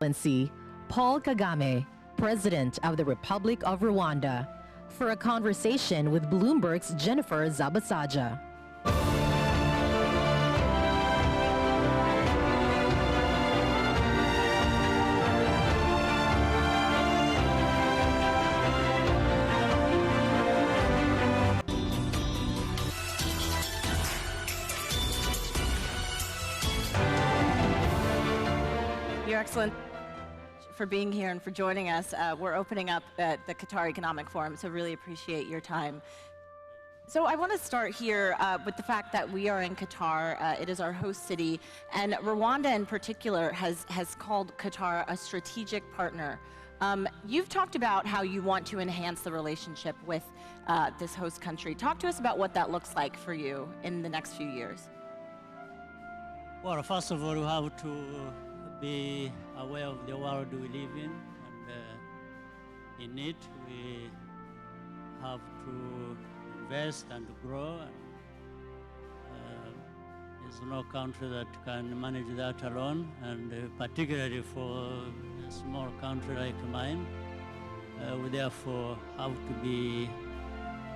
Excellency Paul Kagame, President of the Republic of Rwanda, for a conversation with Bloomberg's Jennifer Zabasaja. Your Excellency, for being here and for joining us. We're opening up the Qatar Economic Forum, so really appreciate your time. So I want to start here with the fact that we are in Qatar. It is our host city, and Rwanda in particular has called Qatar a strategic partner. You've talked about how you want to enhance the relationship with this host country. Talk to us about what that looks like for you in the next few years. Well, first of all, we have to be aware of the world we live in, and in it we have to invest and grow. There's no country that can manage that alone, and particularly for a small country like mine, we therefore have to be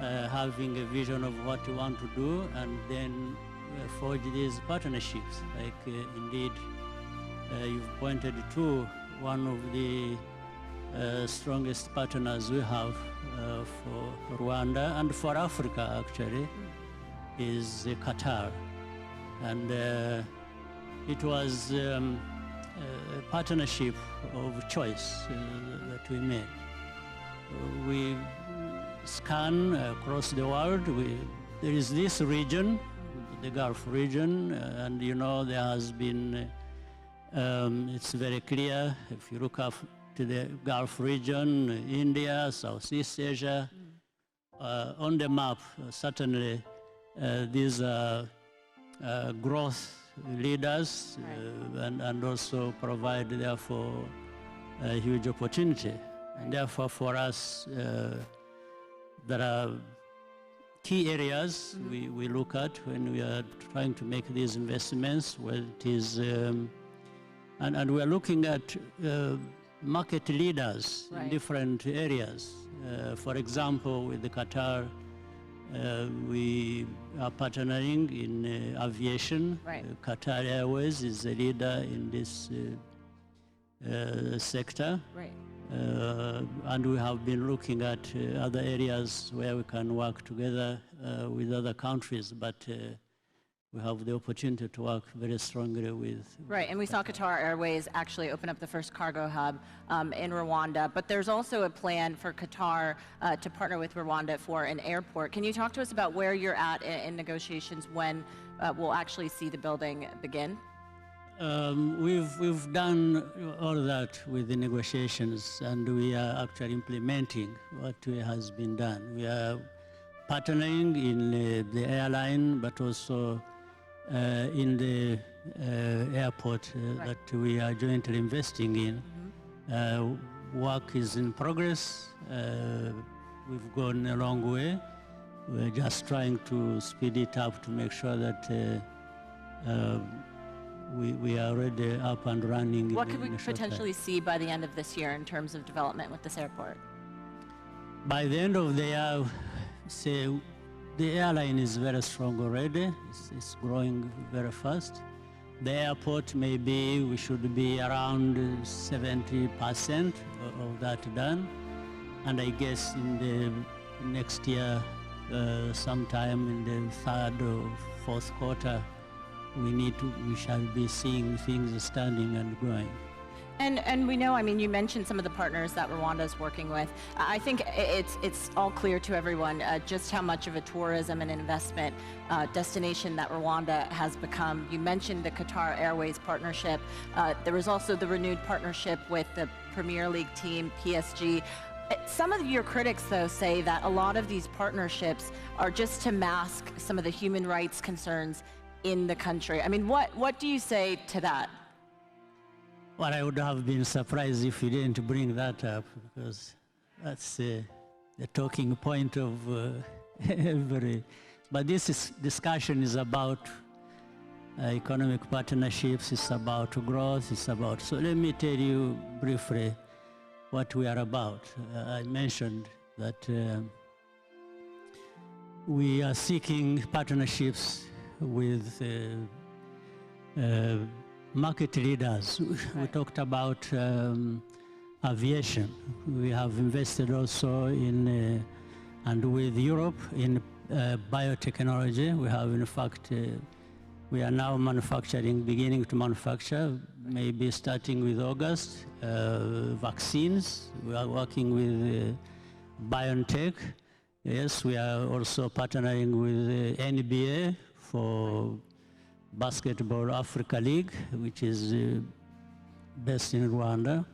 having a vision of what we want to do, and then forge these partnerships, like indeed you've pointed to one of the strongest partners we have for Rwanda and for Africa, actually, is Qatar. And it was a partnership of choice that we made. We scan across the world. There is this region, the Gulf region, and you know there has been it's very clear, if you look up to the Gulf region, India, Southeast Asia, on the map, certainly these are growth leaders, and also provide, therefore, a huge opportunity. And therefore, for us, there are key areas we look at when we are trying to make these investments, where it is and we are looking at market leaders in different areas. For example, with the Qatar, we are partnering in aviation. Qatar Airways is a leader in this sector. And we have been looking at other areas where we can work together with other countries, but we have the opportunity to work very strongly with... And we saw Qatar Airways actually open up the first cargo hub in Rwanda, but there's also a plan for Qatar to partner with Rwanda for an airport. Can you talk to us about where you're at in negotiations, when we'll actually see the building begin? We've done all that with the negotiations, and we are actually implementing what has been done. We are partnering in the airline, but also in the airport that we are jointly investing in. Work is in progress. We've gone a long way. We're just trying to speed it up to make sure that we are already up and running. What could we potentially see by the end of this year in terms of development with this airport? By the end of the year, say, the airline is very strong already. It's growing very fast. The airport, maybe we should be around 70% of that done. And I guess in the next year, sometime in the third or fourth quarter, we shall be seeing things standing and growing. And we know, I mean, you mentioned some of the partners that Rwanda is working with. I think it's all clear to everyone just how much of a tourism and investment destination that Rwanda has become. You mentioned the Qatar Airways partnership. There was also the renewed partnership with the Premier League team, PSG. Some of your critics, though, say that a lot of these partnerships are just to mask some of the human rights concerns in the country. I mean, what do you say to that? Well, I would have been surprised if you didn't bring that up, because that's the talking point of every... But this discussion is about economic partnerships, it's about growth, it's about... So let me tell you briefly what we are about. I mentioned that we are seeking partnerships with market leaders. We talked about aviation. We have invested also in, and with Europe, in biotechnology. We have, in fact, we are now beginning to manufacture, maybe starting with August, vaccines. We are working with BioNTech. Yes, we are also partnering with NBA for Basketball Africa League, which is based in Rwanda,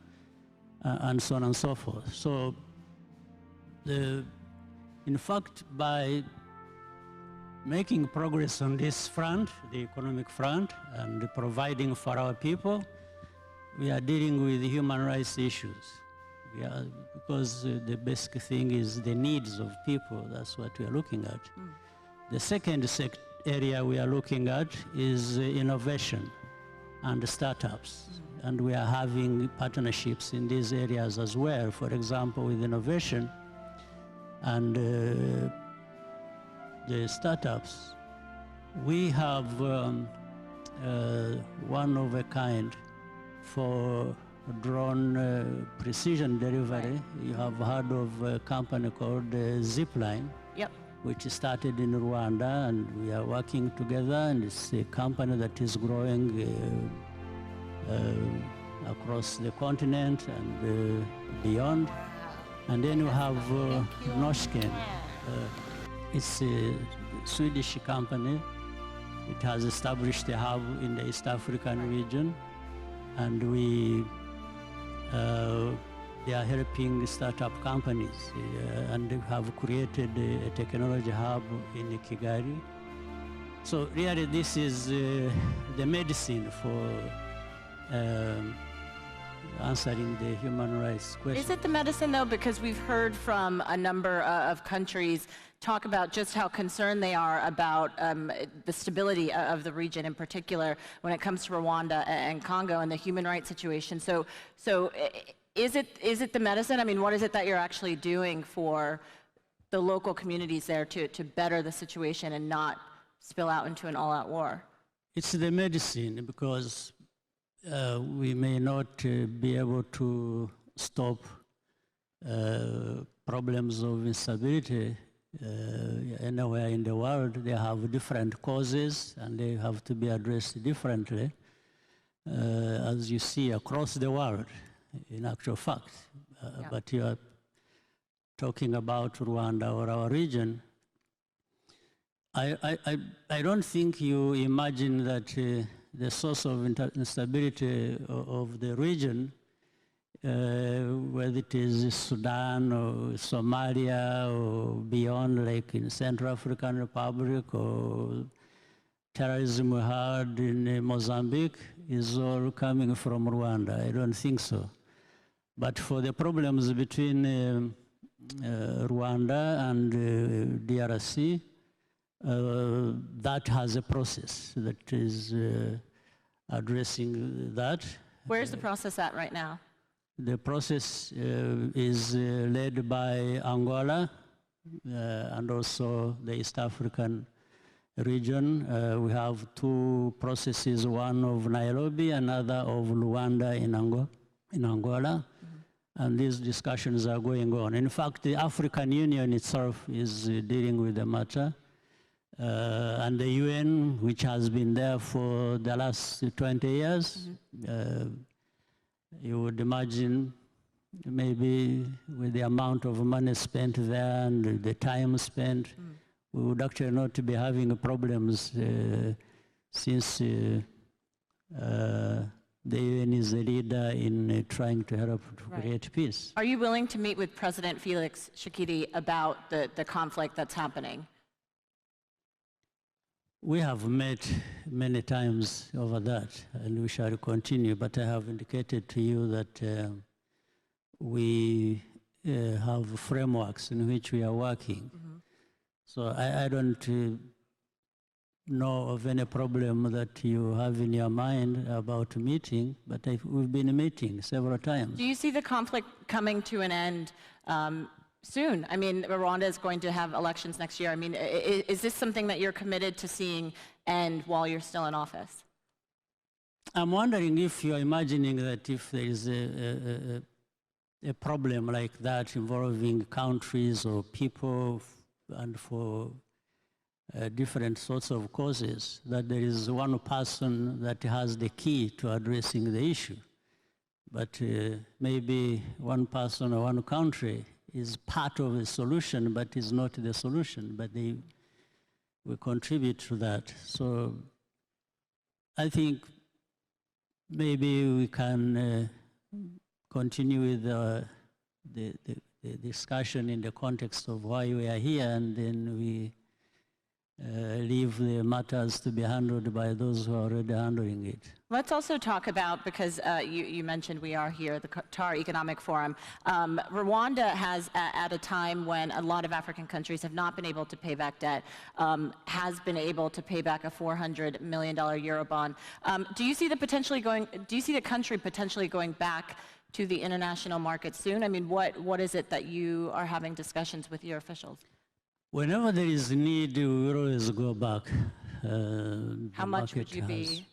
and so on and so forth. So, in fact, by making progress on this front, the economic front, and providing for our people, we are dealing with human rights issues. Because the basic thing is the needs of people. That's what we are looking at. The second area we are looking at is innovation and startups. And we are having partnerships in these areas as well. For example, with innovation and the startups, we have one of a kind for drone precision delivery. Right. You have heard of a company called Zipline, yep, which started in Rwanda, and we are working together, and it's a company that is growing across the continent and beyond. And then you have Norsken. It's a Swedish company. It has established a hub in the East African region, and they are helping startup companies, and they have created a technology hub in Kigali. So really this is the medicine for answering the human rights question. Is it the medicine though? Because we've heard from a number of countries talk about just how concerned they are about the stability of the region in particular when it comes to Rwanda and Congo and the human rights situation. So is it the medicine? I mean, what is it that you're actually doing for the local communities there to better the situation and not spill out into an all-out war? It's the medicine, because we may not be able to stop problems of instability anywhere in the world. They have different causes and they have to be addressed differently, as you see across the world, in actual fact. Yeah. But you are talking about Rwanda or our region. I don't think you imagine that the source of instability of the region, whether it is Sudan or Somalia or beyond, like in Central African Republic, or terrorism we had in Mozambique, is all coming from Rwanda. I don't think so. But for the problems between Rwanda and DRC, that has a process that is addressing that. Where's the process at right now? The process is led by Angola and also the East African region. We have two processes, one of Nairobi, another of Luanda in Angola. And these discussions are going on. In fact, the African Union itself is dealing with the matter. And the UN, which has been there for the last 20 years, you would imagine maybe with the amount of money spent there and the time spent, we would actually not be having problems since the UN is a leader in trying to help to create peace. Are you willing to meet with President Felix Tshisekedi about the conflict that's happening? We have met many times over that, and we shall continue, but I have indicated to you that we have frameworks in which we are working. So I don't know of any problem that you have in your mind about meeting, but we've been meeting several times. Do you see the conflict coming to an end soon? I mean, Rwanda is going to have elections next year. I mean, is this something that you're committed to seeing end while you're still in office? I'm wondering if you're imagining that if there is a problem like that involving countries or people and for different sorts of causes, that there is one person that has the key to addressing the issue. But maybe one person or one country is part of the solution, but is not the solution, but they will contribute to that. So I think maybe we can continue with the discussion in the context of why we are here, and then we leave the matters to be handled by those who are already handling it. Let's also talk about, because you mentioned we are here, the Qatar Economic Forum. Rwanda has, at a time when a lot of African countries have not been able to pay back debt, has been able to pay back a $400 million Eurobond. Do you see the country potentially going back to the international market soon? I mean, what is it that you are having discussions with your officials? Whenever there is need, we will always go back. How much would you be?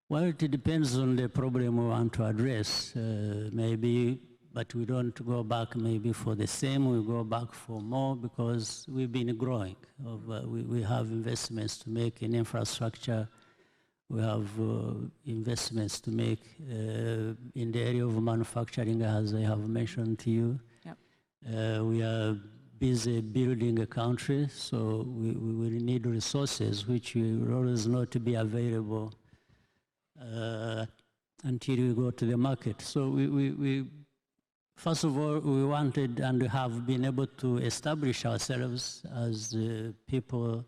Well, it depends on the problem we want to address. Maybe, but we don't go back maybe for the same, we go back for more because we've been growing. We have investments to make in infrastructure. We have investments to make in the area of manufacturing, as I have mentioned to you. Yep. We are busy building a country, so we will need resources which will always not be available until we go to the market. So we first of all, we wanted and have been able to establish ourselves as people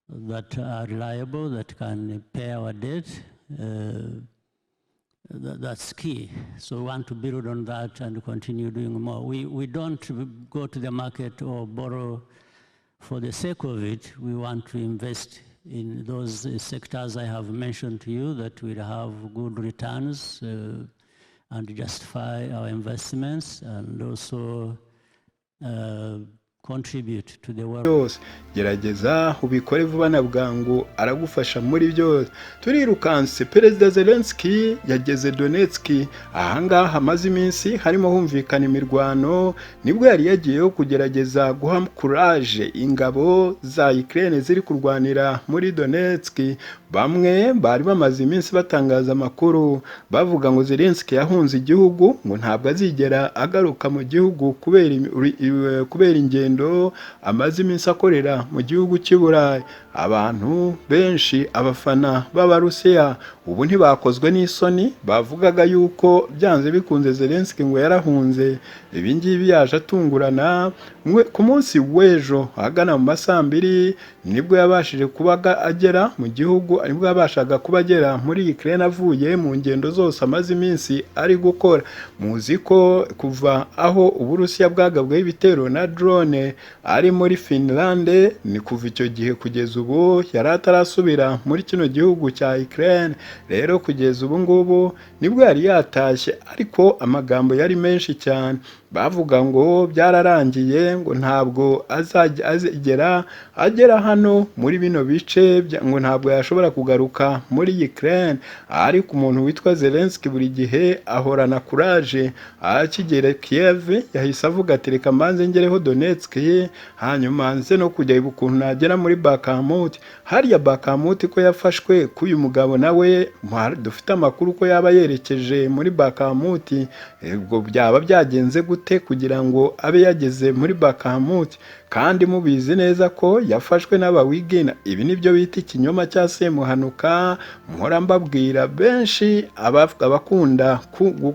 that are reliable, that can pay our debt. That's key. So we want to build on that and continue doing more. We don't go to the market or borrow for the sake of it. We want to invest in those sectors I have mentioned to you that will have good returns and justify our investments, and also contribute to the world. Gerageza ubikore vuba na bwangu, aragufasha muri byose. Turirukanse Perezida Zelensky yageze Donetsk, ahangaha hamaze iminsi harimo humvikana imirwano, nibwo yari yagiyeho kugerageza guha courage ingabo za Ukraine ziri kurwanira muri Donetsk. Bamwe bari bamaze iminsi batangaza amakuru bavuga ngo Zelensky yahunze igihugu, ngo ntabwo azigera agaruka mu gihugu kubera ingendo amaze iminsi akorera mu gihugu cy'Iburayi. Abantu benshi, abafana b'Abarusiya, ubu ntibakozwe n'isoni, bavugaga yuko byanze bikunze Zelensky ngo yarahunze. Ibi ngibi yaje atungurana ku munsi w'ejo ahagana mu masambiri, nibwo yabashije kuba agera mu gihugu, nibwo yabashaga kuba agera muri Ukraine avuye mu ngendo zose amaze iminsi ari gukora. Muzi ko kuva aho Uburusiya bwagabweho ibitero na drone ari muri Finland, ni kuva icyo gihe kugeza ubu yari atarasubira muri kino gihugu cya Ukraine. Rero kugeza ubu ngubu nibwo yari yatashye, ariko amagambo yari menshi cyane. Bavuga ngo byararangiye, ngo ntabwo agera hano muri bino bice, ngo ntabwo yashobora kugaruka muri Ukraine. Ariko umuntu witwa Zelensky buri gihe ahorana courage. Akigera Kiev yahise avuga ati reka mbanze ngereho Donetsk, hanyuma nze no kujya ukuntu nagera muri Bakhmut. Hariya Bakhmut ko yafashwe k'uyu mugabo, nawe dufite amakuru ko yaba yerekeje muri Bakhmut. Ubwo byaba byagenze gute kugira ngo abe yageze muri Bakhmut? Kandi mubizi neza ko yafashwe n'abawigina. Ibi nibyo bita ikinyoma cya semuhanuka. Mpora mbabwira benshi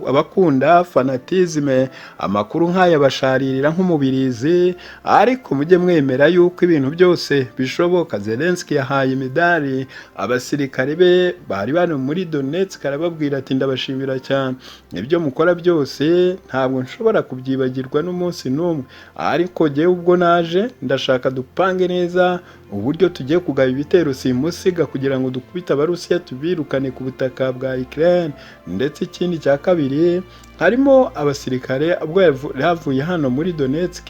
abakunda fanatisme, amakuru nk'aya basharirira nk'umubirizi, ariko mujye mwemera yuko ibintu byose bishoboka. Zelensky yahaye imidari abasirikare be bari bano muri Donetsk, arababwira ati ndabashimira cyane, ibyo mukora byose ntabwo nshobora kubyibagirwa n'umunsi n'umwe, ariko jyewe ubwo naje ndashaka dupange neza uburyo tugiye kugaba ibitero simusiga kugira ngo dukubite Abarusiya tubirukane ku butaka bwa Ukraine, ndetse ikindi cya kabiri harimo abasirikare ubwo yavuye hano muri Donetsk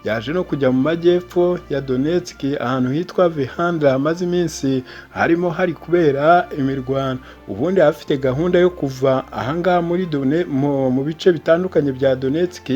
yaje no kujya mu majyepfo ya Donetsk ahantu hitwa Vihandra hamaze iminsi hari kubera imirwano. Ubundi afite gahunda yo kuva ahangaha muri mu bice bitandukanye bya Donetsk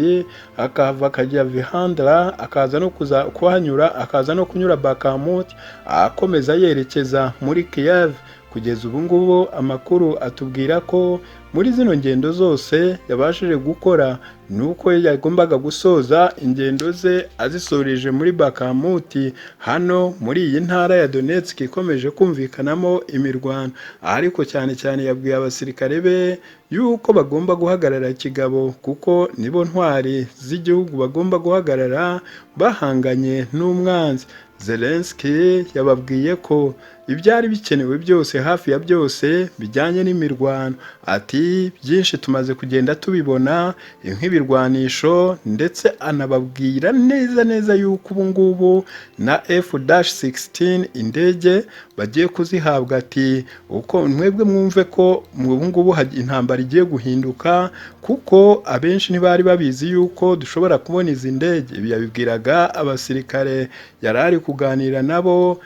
akava akajya Vihandra akaza no kuhanyura akaza no kunyura Bakhmut akomeza yerekeza muri Kiev. Kugeza ubu ngubu amakuru atubwira ko muri zino ngendo zose yabashije gukora nuko yagombaga gusoza ingendo ze azisoreje muri Bakhmut hano muri iyi ntara ya Donetsk ikomeje kumvikanamo imirwano, ariko cyane cyane yabwiye abasirikare be yuko bagomba guhagarara kigabo kuko nibo ntwari z'igihugu bagomba guhagarara bahanganye n'umwanzi. Zelensky yababwiye ko ibyari bikenewe byose hafi ya byose bijyanye n'imirwano, ati byinshi tumaze kugenda tubibona nk'ibirwanisho, ndetse anababwira neza yuko ubu ngubu na F-16 indege bagiye kuzihabwa, ati uko mwebwe mwumve ko ubu ngubu intambara igiye guhinduka kuko abenshi ntibari babizi yuko dushobora kubona izi ndege. Ibi yabibwiraga abasirikare yari ari kuganira nabo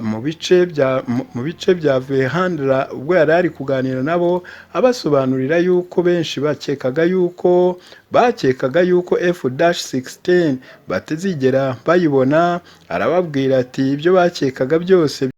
mu bice bya Vihandra ubwo yari ari kuganira nabo abasobanurira yuko benshi bakekaga yuko F-16 batazigera bayibona. Arababwira ati ibyo bakekaga byose